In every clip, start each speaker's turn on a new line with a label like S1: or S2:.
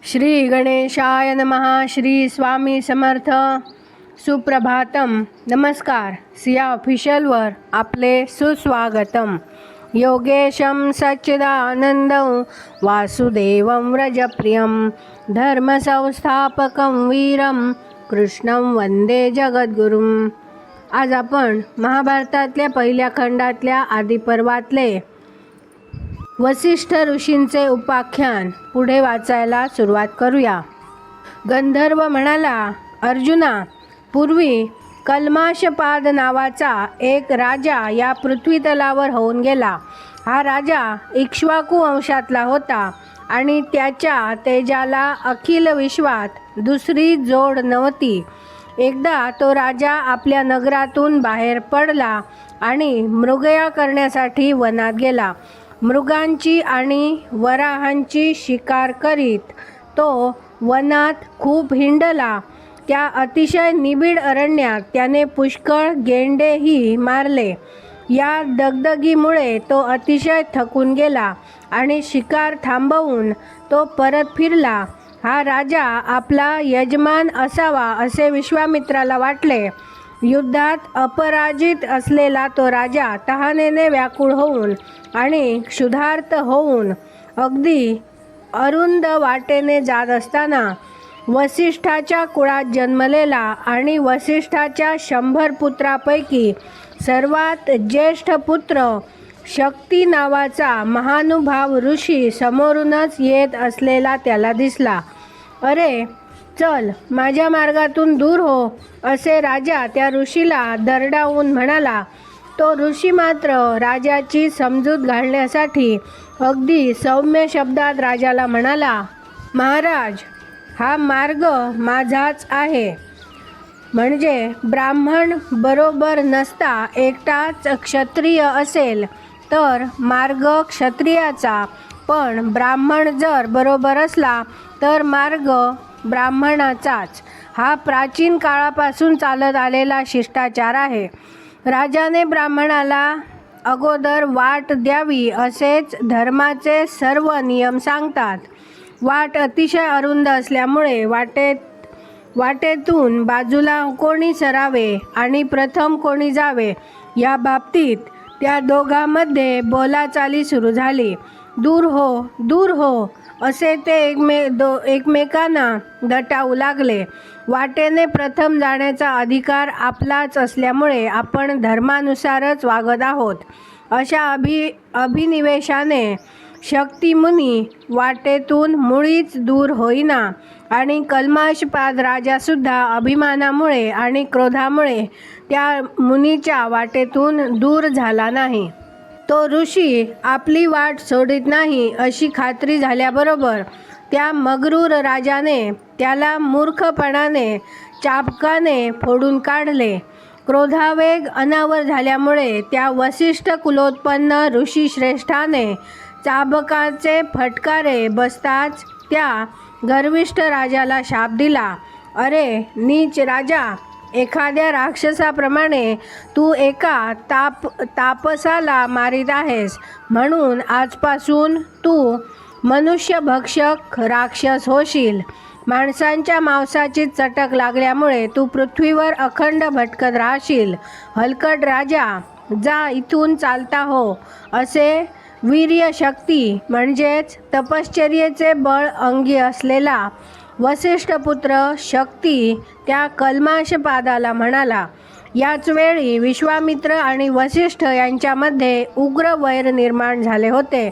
S1: श्री गणेशाय नमः. श्री स्वामी समर्थ. सुप्रभातम. नमस्कार. सिया ऑफिशियलवर आपले सुस्वागतम. योगेशं सच्चिदानंदं वासुदेवं व्रजप्रियं धर्मसंस्थापकं वीरं कृष्णं वंदे जगद्गुरुं. आज आपण महाभारतातल्या पहिल्या खंडातल्या आदिपर्वातले वसिष्ठ ऋषींचे उपाख्यान पुढे वाचायला सुरुवात करूया. गंधर्व म्हणाला, अर्जुना, पूर्वी कल्माशपाद नावाचा एक राजा या पृथ्वीतलावर होऊन गेला. हा राजा इक्ष्वाकू वंशातला होता आणि त्याच्या तेजाला अखिल विश्वात दुसरी जोड नव्हती. एकदा तो राजा आपल्या नगरातून बाहेर पडला आणि मृगया करण्यासाठी वनात गेला. मृगांची आणि वराहांची शिकार करीत तो वनात खूप हिंडला. त्या अतिशय निबिड अरण्यात त्याने पुष्कळ गेंडेही मारले. या दगदगीमुळे तो अतिशय थकून गेला आणि शिकार थांबवून तो परत फिरला. हा राजा आपला यजमान असावा असे विश्वामित्राला वाटले. युद्धात अपराजित असलेला तो राजा तहानेने व्याकुळ होऊन आणि क्षुधार्त होऊन अगदी अरुंद वाटेने जात असताना वसिष्ठाच्या कुळात जन्मलेला आणि वसिष्ठाच्या 100 पुत्रापैकी सर्वात ज्येष्ठ पुत्र शक्ती नावाचा महानुभाव ऋषी समोरूनच येत असलेला त्याला दिसला. अरे चल, माझ्या मार्गातून दूर हो, असे राजा त्या ऋषीला दरडावून म्हणाला. तो ऋषी मात्र राजाची समजूत घालण्यासाठी अगदी सौम्य शब्दात राजाला म्हणाला, महाराज, हा मार्ग माझाच आहे. म्हणजे ब्राह्मण बरोबर नसता एकटाच क्षत्रिय असेल तर मार्ग क्षत्रियाचा, पण ब्राह्मण जर बरोबर असला तर मार्ग ब्राह्मणाचाच. हा प्राचीन काळापासून चालत आलेला शिष्टाचार आहे. राजाने ब्राह्मणाला अगोदर वाट द्यावी असेच धर्माचे सर्व नियम सांगतात. वाट अतिशय अरुंद असल्यामुळे वाटेतून बाजूला कोणी सरावे आणि प्रथम कोणी जावे या बाबतीत त्या दोघांमध्ये बोलाचाली सुरू झाली. दूर हो, दूर हो, असे ते एकमेकांना दटावू लागले. वाटेने प्रथम जाण्याचा अधिकार आपलाच असल्यामुळे आपण धर्मानुसारच वागत आहोत अशा अभिनिवेशाने शक्तिमुनी वाटेतून मुळीच दूर होईना आणि कल्माशपाद राजासुद्धा अभिमानामुळे आणि क्रोधामुळे त्या मुनीच्या वाटेतून दूर झाला नाही. तो ऋषी आपली वाट सोडित नाही अशी खात्री झाल्याबरोबर त्या मगरूर राजाने त्याला मूर्खपणाने चाबकाने फोडून काढले. क्रोधावेग अनावर झाल्यामुळे त्या वसिष्ठ कुलोत्पन्न ऋषीश्रेष्ठाने चाबकाचे फटकारे बसताच त्या गर्विष्ठ राजाला शाप दिला. अरे नीच राजा, एखाद्या राक्षसाप्रमाणे तू एका तापसाला मारित आहेस, म्हणून आजपासून तू मनुष्यभक्षक राक्षस होशील. माणसांच्या मांसाची चटक लागल्यामुळे तू पृथ्वीवर अखंड भटकत राहशील. हलकट राजा, जा इथून चालता हो. असे वीर्यशक्ती म्हणजेच तपश्चर्येचे बळ अंगी असलेला वसिष्ठपुत्र शक्ती त्या कल्माशपादाला म्हणाला. याच वेळी विश्वामित्र आणि वसिष्ठ यांच्यामध्ये उग्र वैर निर्माण झाले होते.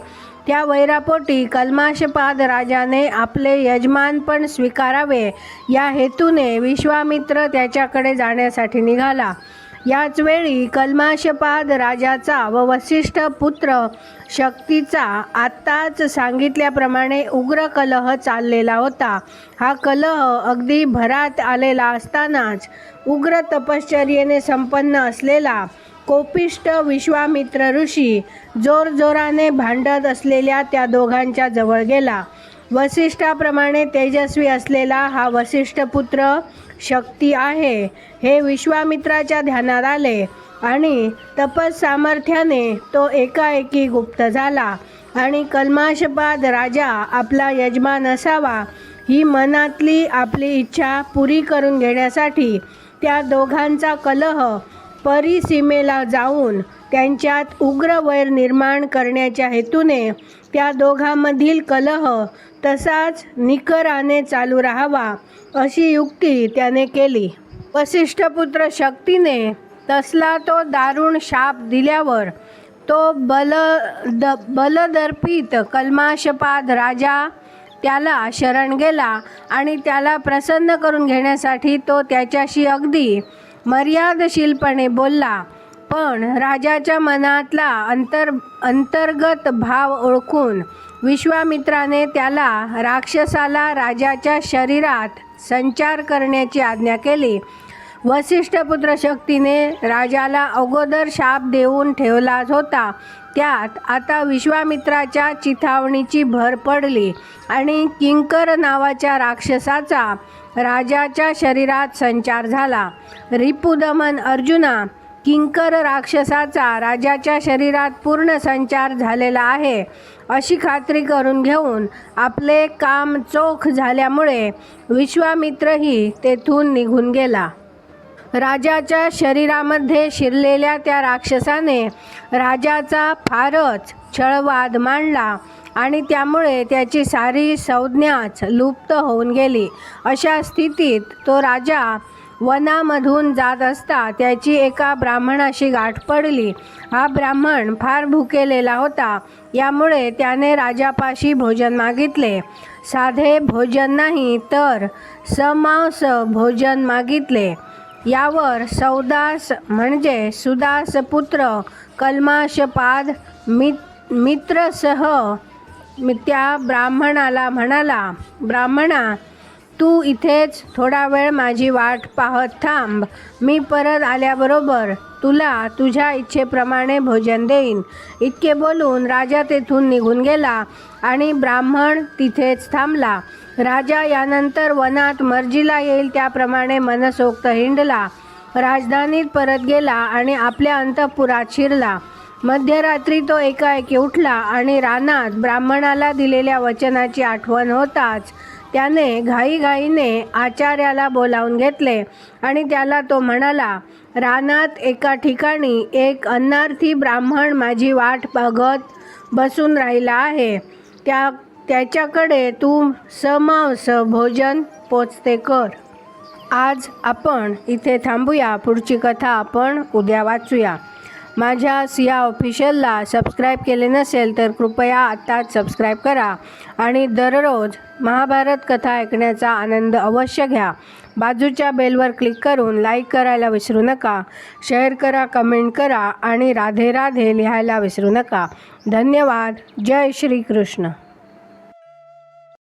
S1: त्या वैरापोटी कल्माशपाद राजाने आपले यजमानपण स्वीकारावे या हेतूने विश्वामित्र त्याच्याकडे जाण्यासाठी निघाला. याच वेळी कल्माशपाद राजाचा व वसिष्ठ पुत्र शक्तीचा आत्ताच सांगितल्याप्रमाणे उग्र कलह चाललेला होता. हा कलह अगदी भरात आलेला असतानाच उग्र तपश्चर्येने संपन्न असलेला कोपिष्ट विश्वामित्र ऋषी जोरजोराने भांडत असलेल्या त्या दोघांच्या जवळ गेला. वसिष्ठाप्रमाणे तेजस्वी असलेला हा वसिष्ठपुत्र शक्ती आहे हे विश्वामित्राच्या ध्यानात आले आणि तपस सामर्थ्याने तो एकाएकी गुप्त झाला आणि कल्माशपाद राजा आपला यजमान असावा ही मनातली आपली इच्छा पुरी करून घेण्यासाठी त्या दोघांचा कलह परिसीमेला जाऊन त्यांच्यात उग्र वैर निर्माण करण्याच्या हेतूने त्या दोघांमधील कलह तसाच निकराने चालू राहावा अशी युक्ती त्याने केली. वसिष्ठपुत्र शक्तीने तसला तो दारुण शाप दिल्यावर तो बलदर्पित कल्माशपाद राजा त्याला शरण गेला आणि त्याला प्रसन्न करून घेण्यासाठी तो त्याच्याशी अगदी मर्यादशीलपणे बोलला. पण राजाच्या मनातला अंतर्गत भाव ओळखून विश्वामित्राने त्याला राक्षसाला राजाच्या शरीरात संचार करण्याची आज्ञा केली. वसिष्ठपुत्र शक्तीने राजाला अगोदर शाप देऊन ठेवलाच होता, त्यात आता विश्वामित्राच्या चिथावणीची भर पडली आणि किंकर नावाच्या राक्षसाचा राजाच्या शरीरात संचार झाला. रिपुदमन अर्जुना, किंकर राक्षसाचा राजाच्या शरीरात पूर्ण संचार झालेला आहे अशी खात्री करून घेऊन आपले काम चोख झाल्यामुळे विश्वामित्रही तेथून निघून गेला. राजाच्या शरीरामध्ये शिरलेल्या त्या राक्षसाने राजाचा फारच छळवाद मांडला आणि त्यामुळे त्याची सारी संज्ञाच लुप्त होऊन गेली. अशा स्थितीत तो राजा वनामधून जात असता त्याची एका ब्राह्मणाशी गाठ पडली. हा ब्राह्मण फार भुकेलेला होता, यामुळे त्याने राजापाशी भोजन मागितले. साधे भोजन नाही तर समांस भोजन मागितले. यावर सौदास म्हणजे सुदास पुत्र कल्माशपाद मित्रसह त्या ब्राह्मणाला म्हणाला, ब्राह्मणा, तू इथेच थोडा वेळ माझी वाट पाहत थांब. मी परत आल्याबरोबर तुला तुझ्या इच्छेप्रमाणे भोजन देईन. इतके बोलून राजा तेथून निघून गेला आणि ब्राह्मण तिथेच थांबला. राजा यानंतर वनात मर्जीला येईल त्याप्रमाणे मनसोक्त हिंडला. राजधानीत परत गेला आणि आपल्या अंतःपुरात शिरला. मध्यरात्री तो एकाएकी उठला आणि रानात ब्राह्मणाला दिलेल्या वचनाची आठवण होताच त्याने घाईघाईने आचार्याला बोलावून घेतले आणि त्याला तो म्हणाला, रानात एका ठिकाणी एक अन्नार्थी ब्राह्मण माझी वाट बघत बसून राहिला आहे. त्याच्याकडे तू समांस भोजन पोचते कर. आज आपण इथे थांबूया. पुढची कथा आपण उद्या वाचूया. माझ्या सिया ऑफिशियलला सबस्क्राईब केले नसेल तर कृपया आत्ताच सबस्क्राईब करा आणि दररोज महाभारत कथा ऐकण्याचा आनंद अवश्य घ्या. बाजूच्या बेलवर क्लिक करून लाईक करायला विसरू नका. शेअर करा, कमेंट करा आणि राधे राधे लिहायला विसरू नका. धन्यवाद. जय श्री कृष्ण.